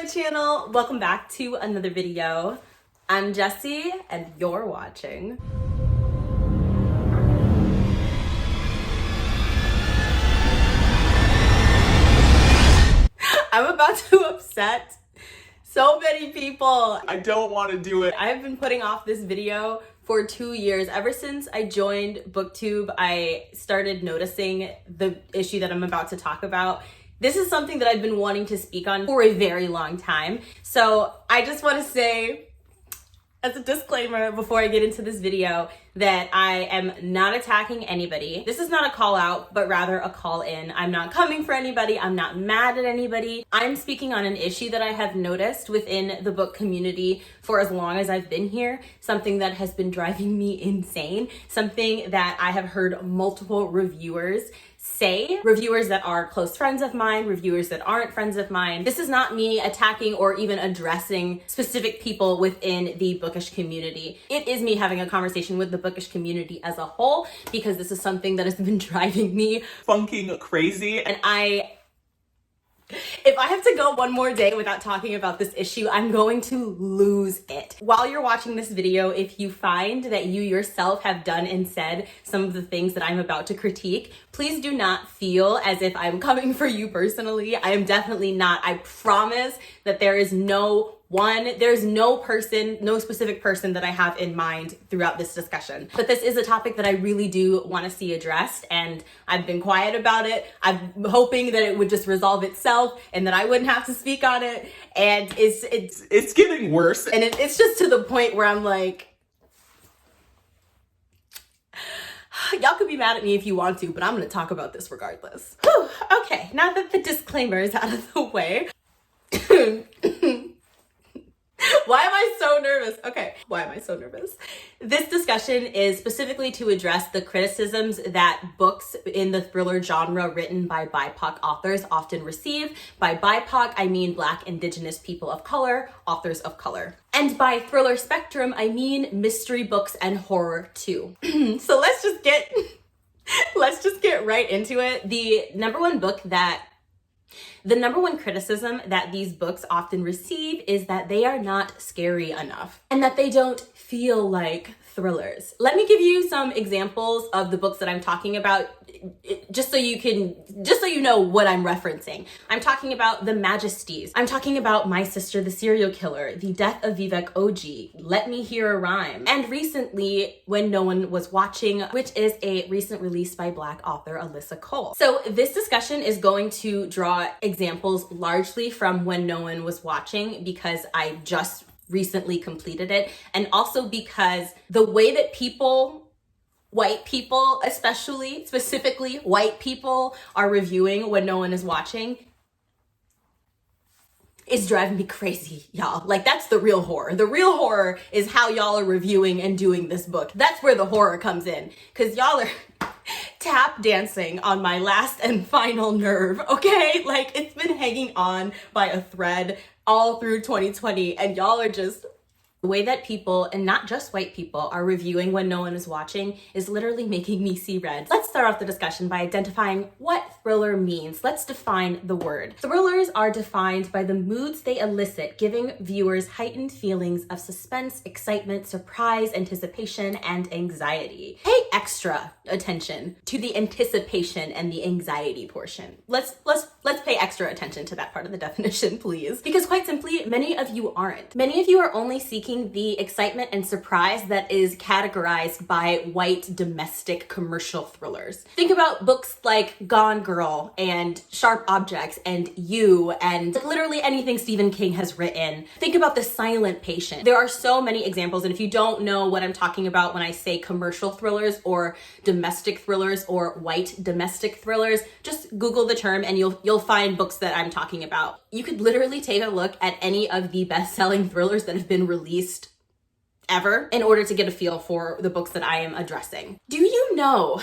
channel. Welcome back to another video. I'm Jessie and you're watching. I'm about to upset so many people. I don't want to do it. I've been putting off this video for 2 years. Ever since I joined BookTube, I started noticing the issue that I'm about to talk about. This is something that I've been wanting to speak on for a very long time. So I just want to say, as a disclaimer before I get into this video, that I am not attacking anybody. This is not a call out, but rather a call in. I'm not coming for anybody. I'm not mad at anybody. I'm speaking on an issue that I have noticed within the book community for as long as I've been here, something that has been driving me insane, something that I have heard multiple reviewers say, reviewers that are close friends of mine, reviewers that aren't friends of mine. This is not me attacking or even addressing specific people within the bookish community. It is me having a conversation with the bookish community as a whole, because this is something that has been driving me funking crazy. And if I have to go one more day without talking about this issue, I'm going to lose it. While you're watching this video, if you find that you yourself have done and said some of the things that I'm about to critique, please do not feel as if I'm coming for you personally. I am definitely not. I promise that there's no specific person that I have in mind throughout this discussion. But this is a topic that I really do want to see addressed, and I've been quiet about it. I'm hoping that it would just resolve itself and that I wouldn't have to speak on it. And it's getting worse. And it's just to the point where I'm like, y'all could be mad at me if you want to, but I'm going to talk about this regardless. Whew, okay, now that the disclaimer is out of the way. Why am I so nervous? Okay, why am I so nervous? This discussion is specifically to address the criticisms that books in the thriller genre written by BIPOC authors often receive. By BIPOC, I mean Black, Indigenous people of color, authors of color. And by thriller spectrum, I mean mystery books and horror too. So let's just get right into it. The number one criticism that these books often receive is that they are not scary enough and that they don't feel like thrillers. Let me give you some examples of the books that I'm talking about, just so you know what I'm referencing. I'm talking about The Majesties. I'm talking about My Sister the Serial Killer, The Death of Vivek Oji, Let Me Hear a Rhyme, and recently When No One Was Watching, which is a recent release by Black author Alyssa Cole. So this discussion is going to draw examples largely from When No One Was Watching, because I just recently completed it, and also because the way that white people, specifically white people, are reviewing When No One Is Watching is driving me crazy, y'all. Like, that's the real horror. The real horror is how y'all are reviewing and doing this book. That's where the horror comes in, because y'all are tap dancing on my last and final nerve, okay? Like, it's been hanging on by a thread all through 2020, and y'all are just... The way that people, and not just white people, are reviewing When No One Is Watching is literally making me see red. Let's start off the discussion by identifying what thriller means. Let's define the word. Thrillers are defined by the moods they elicit, giving viewers heightened feelings of suspense, excitement, surprise, anticipation, and anxiety. Pay extra attention to the anticipation and the anxiety portion. Let's pay extra attention to that part of the definition, please. Because quite simply, many of you aren't. Many of you are only seeking the excitement and surprise that is categorized by white domestic commercial thrillers. Think about books like Gone Girl and Sharp Objects and You and literally anything Stephen King has written. Think about The Silent Patient. There are so many examples, and if you don't know what I'm talking about when I say commercial thrillers or domestic thrillers or white domestic thrillers, just Google the term and you'll find books that I'm talking about. You could literally take a look at any of the best-selling thrillers that have been released ever in order to get a feel for the books that I am addressing. Do you know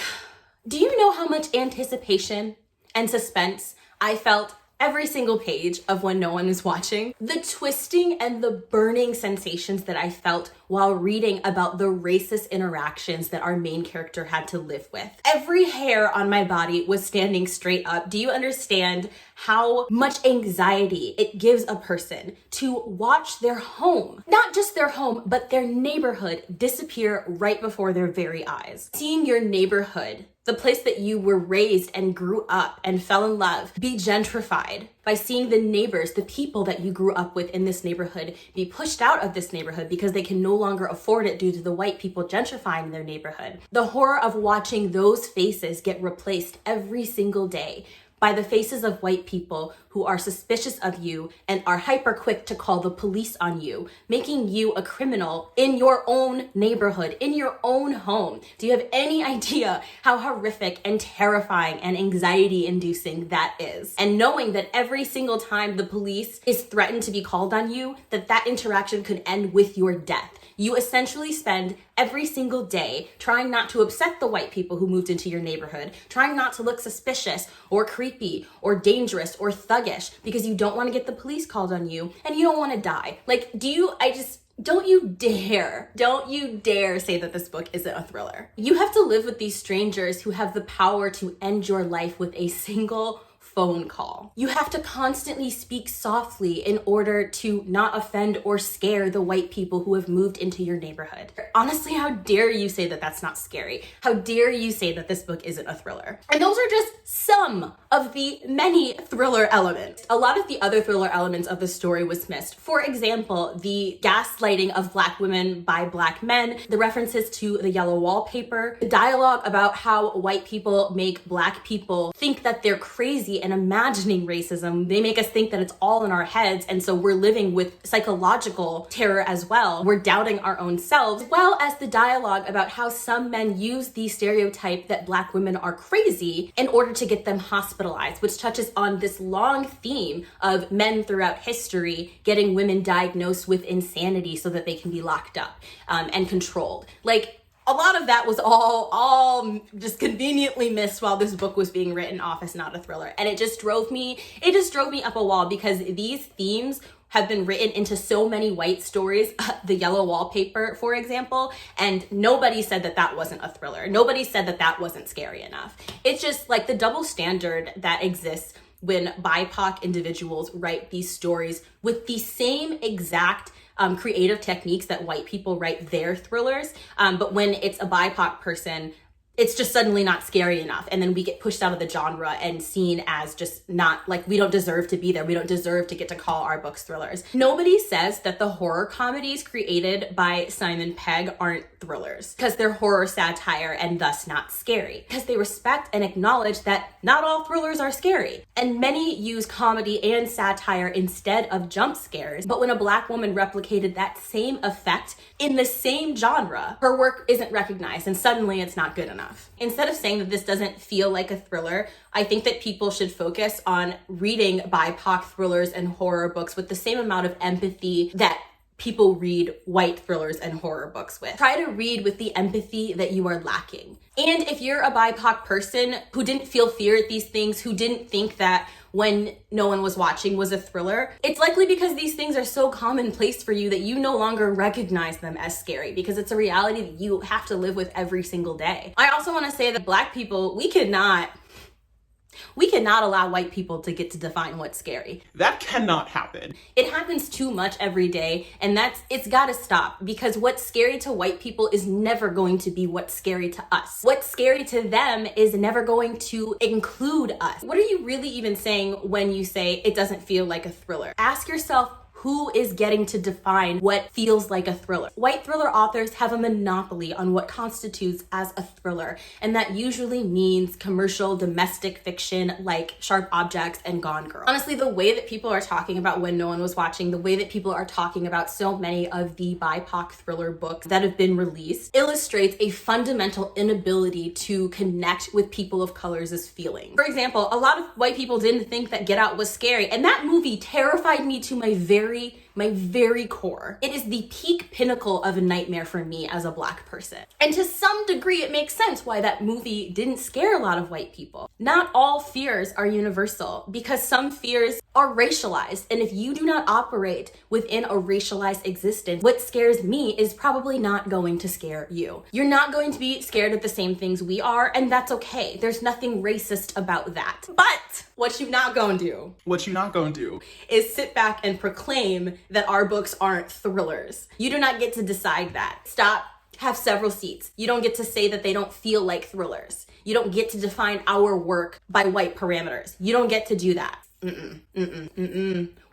how much anticipation and suspense I felt every single page of When No One Is Watching. The twisting and the burning sensations that I felt while reading about the racist interactions that our main character had to live with. Every hair on my body was standing straight up. Do you understand how much anxiety it gives a person to watch their home, not just their home, but their neighborhood disappear right before their very eyes? Seeing your neighborhood, the place that you were raised and grew up and fell in love, be gentrified by seeing the neighbors, the people that you grew up with in this neighborhood, be pushed out of this neighborhood because they can no longer afford it due to the white people gentrifying their neighborhood. The horror of watching those faces get replaced every single day by the faces of white people who are suspicious of you and are hyper quick to call the police on you, making you a criminal in your own neighborhood, in your own home. Do you have any idea how horrific and terrifying and anxiety inducing that is? And knowing that every single time the police is threatened to be called on you, that interaction could end with your death. You essentially spend every single day trying not to upset the white people who moved into your neighborhood, trying not to look suspicious or creepy or dangerous or thuggish because you don't want to get the police called on you and you don't want to die. Don't you dare say that this book isn't a thriller. You have to live with these strangers who have the power to end your life with a single phone call. You have to constantly speak softly in order to not offend or scare the white people who have moved into your neighborhood. Honestly, how dare you say that that's not scary? How dare you say that this book isn't a thriller? And those are just some of the many thriller elements. A lot of the other thriller elements of the story was missed. For example, the gaslighting of Black women by Black men, the references to the yellow wallpaper, the dialogue about how white people make Black people think that they're crazy and imagining racism. They make us think that it's all in our heads, and so we're living with psychological terror as well. We're doubting our own selves, as well as the dialogue about how some men use the stereotype that Black women are crazy in order to get them hospitalized, which touches on this long theme of men throughout history getting women diagnosed with insanity so that they can be locked up and controlled. A lot of that was all just conveniently missed while this book was being written off as not a thriller. And it just drove me up a wall because these themes have been written into so many white stories, the yellow wallpaper, for example, and nobody said that that wasn't a thriller. Nobody said that that wasn't scary enough. It's just like the double standard that exists when BIPOC individuals write these stories with the same exact creative techniques that white people write their thrillers. But when it's a BIPOC person, it's just suddenly not scary enough. And then we get pushed out of the genre and seen as just not, like, we don't deserve to be there. We don't deserve to get to call our books thrillers. Nobody says that the horror comedies created by Simon Pegg aren't thrillers because they're horror satire and thus not scary. Because they respect and acknowledge that not all thrillers are scary. And many use comedy and satire instead of jump scares. But when a Black woman replicated that same effect in the same genre, her work isn't recognized and suddenly it's not good enough. Instead of saying that this doesn't feel like a thriller, I think that people should focus on reading BIPOC thrillers and horror books with the same amount of empathy that people read white thrillers and horror books with. Try to read with the empathy that you are lacking. And if you're a BIPOC person who didn't feel fear at these things, who didn't think that When No One Was Watching was a thriller, it's likely because these things are so commonplace for you that you no longer recognize them as scary because it's a reality that you have to live with every single day. I also want to say that Black people, we cannot allow white people to get to define what's scary. That cannot happen. It happens too much every day, and it's gotta stop because what's scary to white people is never going to be what's scary to us. What's scary to them is never going to include us. What are you really even saying when you say it doesn't feel like a thriller? Ask yourself, who is getting to define what feels like a thriller? White thriller authors have a monopoly on what constitutes as a thriller, and that usually means commercial domestic fiction like Sharp Objects and Gone Girl. Honestly, the way that people are talking about When No One Was Watching, the way that people are talking about so many of the BIPOC thriller books that have been released illustrates a fundamental inability to connect with people of color's feelings. For example, a lot of white people didn't think that Get Out was scary, and that movie terrified me to my very my very core. It is the peak pinnacle of a nightmare for me as a Black person. And to some degree, it makes sense why that movie didn't scare a lot of white people. Not all fears are universal, because some fears are racialized. And if you do not operate within a racialized existence, what scares me is probably not going to scare you. You're not going to be scared of the same things we are, and that's okay. There's nothing racist about that. But what you not gonna do is sit back and proclaim that our books aren't thrillers. You do not get to decide that. Stop. Have several seats. You don't get to say that they don't feel like thrillers. You don't get to define our work by white parameters. You don't get to do that.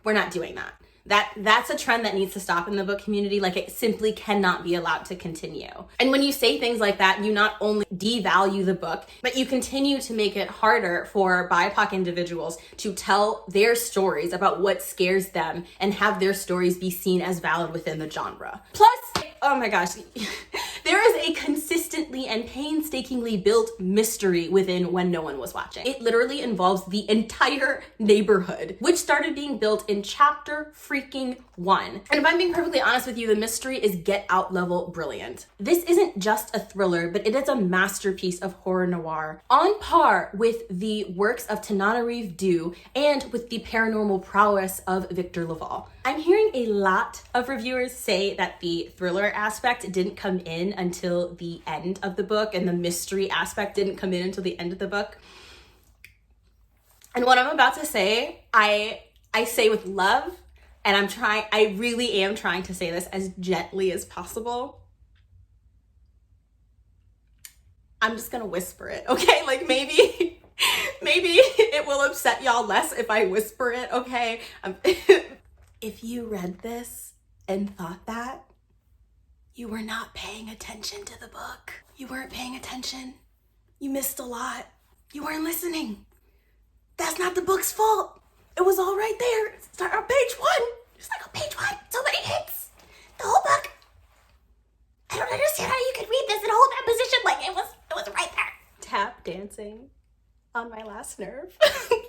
We're not doing that. That's a trend that needs to stop in the book community. Like, it simply cannot be allowed to continue. And when you say things like that, you not only devalue the book, but you continue to make it harder for BIPOC individuals to tell their stories about what scares them and have their stories be seen as valid within the genre. Plus, oh my gosh, there is a consistently and painstakingly built mystery within When No One Was Watching. It literally involves the entire neighborhood, which started being built in chapter freaking 1. And if I'm being perfectly honest with you, the mystery is get out level brilliant. This isn't just a thriller, but it is a masterpiece of horror noir, on par with the works of Tananarive Due and with the paranormal prowess of Victor Laval. I'm hearing a lot of reviewers say that the thriller aspect didn't come in until the end of the book, and the mystery aspect didn't come in until the end of the book. And what I'm about to say, I say with love, and I really am trying to say this as gently as possible. I'm just gonna whisper it, okay? Like, maybe it will upset y'all less if I whisper it, okay? If you read this and thought that, you were not paying attention to the book. You weren't paying attention. You missed a lot. You weren't listening. That's not the book's fault. It was all right there. Start on page 1. Just like on page 1. So many hits. The whole book. I don't understand how you could read this and hold that position like it was right there. Tap dancing on my last nerve.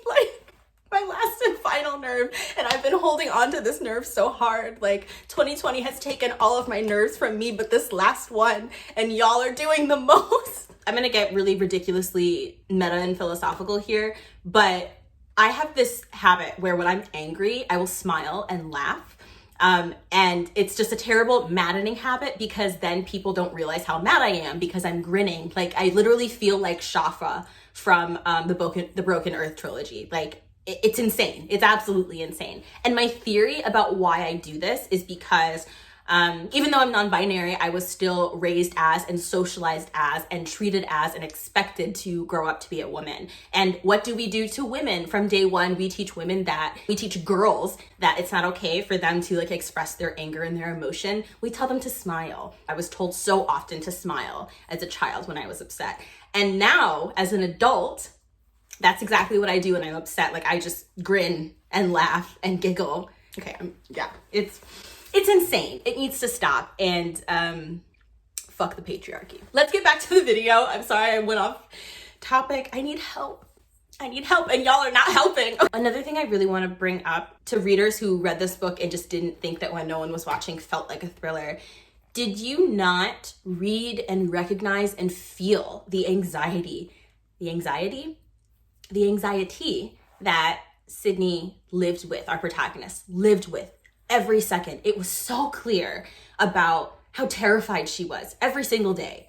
Like, my last and final nerve, and I've been holding on to this nerve so hard. Like, 2020 has taken all of my nerves from me, but this last one, and y'all are doing the most. I'm gonna get really ridiculously meta and philosophical here, but I have this habit where when I'm angry, I will smile and laugh. And it's just a terrible, maddening habit, because then people don't realize how mad I am because I'm grinning. Like, I literally feel like Shafra from the Broken Earth trilogy. Like, it's insane. It's absolutely insane. And my theory about why I do this is because even though I'm non-binary, I was still raised as and socialized as and treated as and expected to grow up to be a woman. And what do we do to women from day one? We teach girls that it's not okay for them to like express their anger and their emotion. We tell them to smile. I was told so often to smile as a child when I was upset. And now as an adult, that's exactly what I do when I'm upset. Like, I just grin and laugh and giggle. Okay, it's insane. It needs to stop. And fuck the patriarchy. Let's get back to the video. I'm sorry I went off topic. I need help, and y'all are not helping. Another thing I really want to bring up to readers who read this book and just didn't think that When No One Was Watching felt like a thriller. Did you not read and recognize and feel the anxiety that Sydney lived with, our protagonist, lived with every second? It was so clear about how terrified she was every single day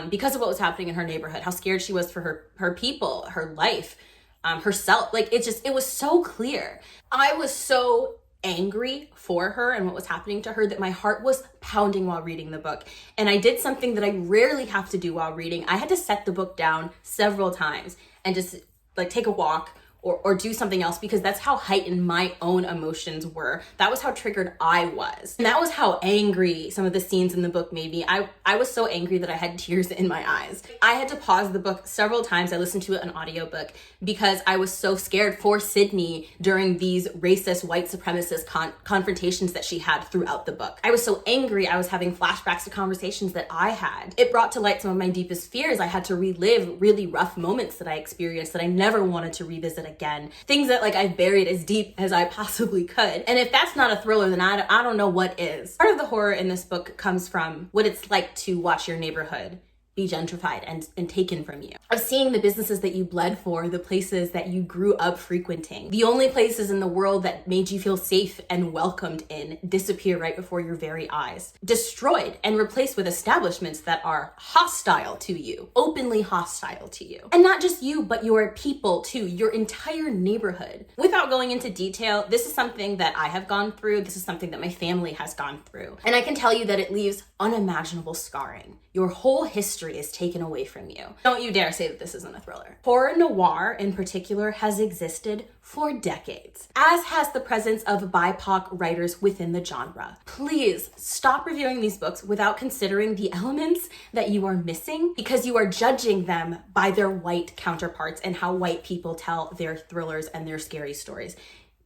because of what was happening in her neighborhood, how scared she was for her people, her life, herself. Like, it was so clear. I was so angry for her and what was happening to her that my heart was pounding while reading the book. And I did something that I rarely have to do while reading. I had to set the book down several times and just like take a walk or do something else, because that's how heightened my own emotions were. That was how triggered I was. And that was how angry some of the scenes in the book made me. I was so angry that I had tears in my eyes. I had to pause the book several times. I listened to it on audiobook because I was so scared for Sydney during these racist, white supremacist confrontations that she had throughout the book. I was so angry, I was having flashbacks to conversations that I had. It brought to light some of my deepest fears. I had to relive really rough moments that I experienced that I never wanted to revisit again. Things that like I've buried as deep as I possibly could. And if that's not a thriller, then I don't know what is. Part of the horror in this book comes from what it's like to watch your neighborhood be gentrified and taken from you. Of seeing the businesses that you bled for, the places that you grew up frequenting, the only places in the world that made you feel safe and welcomed in disappear right before your very eyes. Destroyed and replaced with establishments that are hostile to you, openly hostile to you. And not just you, but your people too, your entire neighborhood. Without going into detail, this is something that I have gone through. This is something that my family has gone through. And I can tell you that it leaves unimaginable scarring. Your whole history is taken away from you. Don't you dare say that this isn't a thriller. Horror noir in particular has existed for decades, as has the presence of BIPOC writers within the genre. Please stop reviewing these books without considering the elements that you are missing because you are judging them by their white counterparts and how white people tell their thrillers and their scary stories.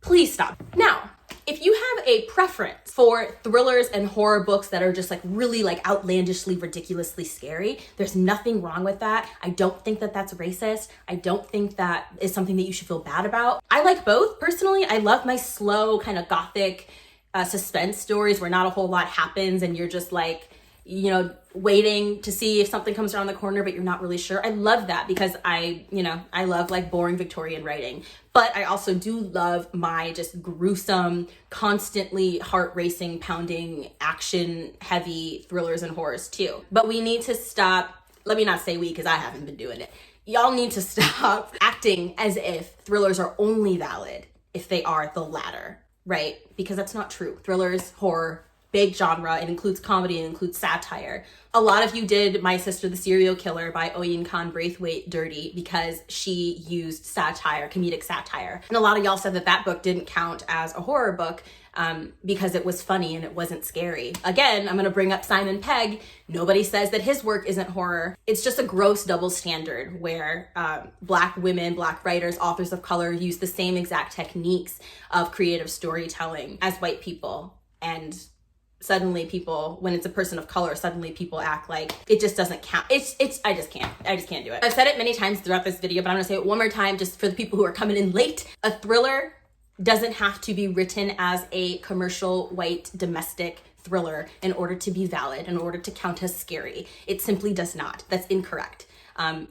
Please stop. Now, if you have a preference for thrillers and horror books that are just like really like outlandishly, ridiculously scary, there's nothing wrong with that. I don't think that that's racist. I don't think that is something that you should feel bad about. I like both personally. I love my slow kind of gothic suspense stories where not a whole lot happens and you're just like, you know, waiting to see if something comes around the corner, but you're not really sure. I love that because I love like boring Victorian writing, but I also do love my just gruesome, constantly heart racing, pounding, action heavy thrillers and horrors too. But we need to stop. Let me not say we, because I haven't been doing it. Y'all need to stop acting as if thrillers are only valid if they are the latter, right? Because that's not true. Thrillers, horror, big genre. It includes comedy, it includes satire. A lot of you did My Sister the Serial Killer by Oyin Khan Braithwaite dirty because she used satire, comedic satire. And a lot of y'all said that that book didn't count as a horror book because it was funny and it wasn't scary. Again, I'm gonna bring up Simon Pegg. Nobody says that his work isn't horror. It's just a gross double standard where Black women, Black writers, authors of color use the same exact techniques of creative storytelling as white people. And suddenly people, when it's a person of color, suddenly people act like it just doesn't count. I just can't do it. I've said it many times throughout this video, but I'm gonna say it one more time just for the people who are coming in late. A thriller doesn't have to be written as a commercial white domestic thriller in order to be valid, in order to count as scary. It simply does not. That's incorrect.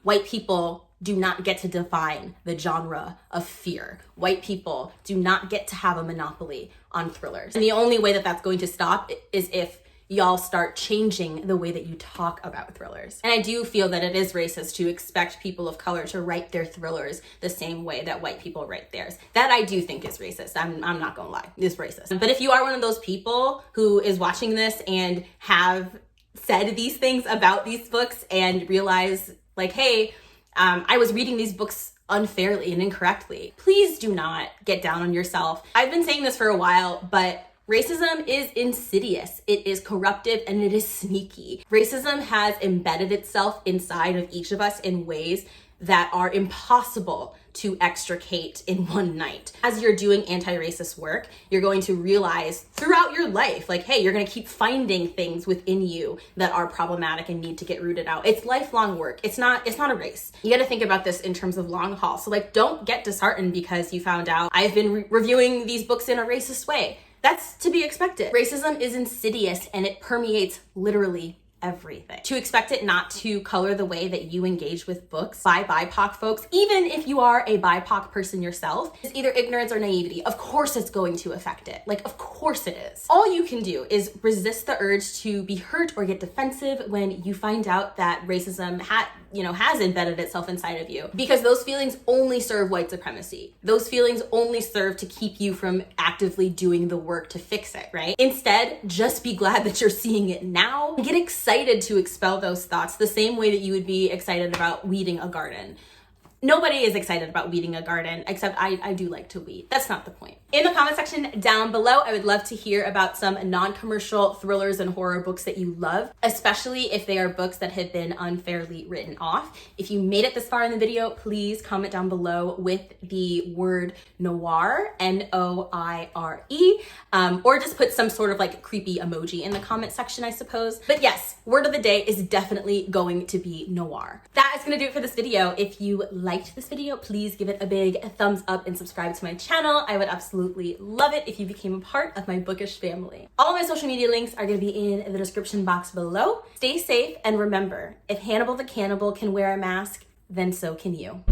White people do not get to define the genre of fear. White people do not get to have a monopoly on thrillers. And the only way that that's going to stop is if y'all start changing the way that you talk about thrillers. And I do feel that it is racist to expect people of color to write their thrillers the same way that white people write theirs. That I do think is racist. I'm not gonna lie, it's racist. But if you are one of those people who is watching this and have said these things about these books and realize like, hey, I was reading these books unfairly and incorrectly, please do not get down on yourself. I've been saying this for a while, but racism is insidious, it is corruptive, and it is sneaky. Racism has embedded itself inside of each of us in ways that are impossible to extricate in one night. As you're doing anti-racist work, you're going to realize throughout your life, like, hey, you're gonna keep finding things within you that are problematic and need to get rooted out. It's lifelong work. It's not a race. You gotta think about this in terms of long haul. So like, don't get disheartened because you found out I've been reviewing these books in a racist way. That's to be expected. Racism is insidious and it permeates literally everything. To expect it not to color the way that you engage with books by BIPOC folks, even if you are a BIPOC person yourself, is either ignorance or naivety. Of course it's going to affect it. Like, of course it is. All you can do is resist the urge to be hurt or get defensive when you find out that racism has embedded itself inside of you, because those feelings only serve white supremacy. Those feelings only serve to keep you from actively doing the work to fix it, right? Instead, just be glad that you're seeing it now. Get excited to expel those thoughts the same way that you would be excited about weeding a garden. Nobody is excited about weeding a garden, except I do like to weed. That's not the point. In the comment section down below, I would love to hear about some non-commercial thrillers and horror books that you love, especially if they are books that have been unfairly written off. If you made it this far in the video, please comment down below with the word noir, N-O-I-R-E, or just put some sort of like creepy emoji in the comment section, I suppose. But yes, word of the day is definitely going to be noir. That is gonna do it for this video. If you like liked this video, please give it a big thumbs up and subscribe to my channel. I would absolutely love it if you became a part of my bookish family. All of my social media links are going to be in the description box below. Stay safe, and remember, if Hannibal the Cannibal can wear a mask, then so can you.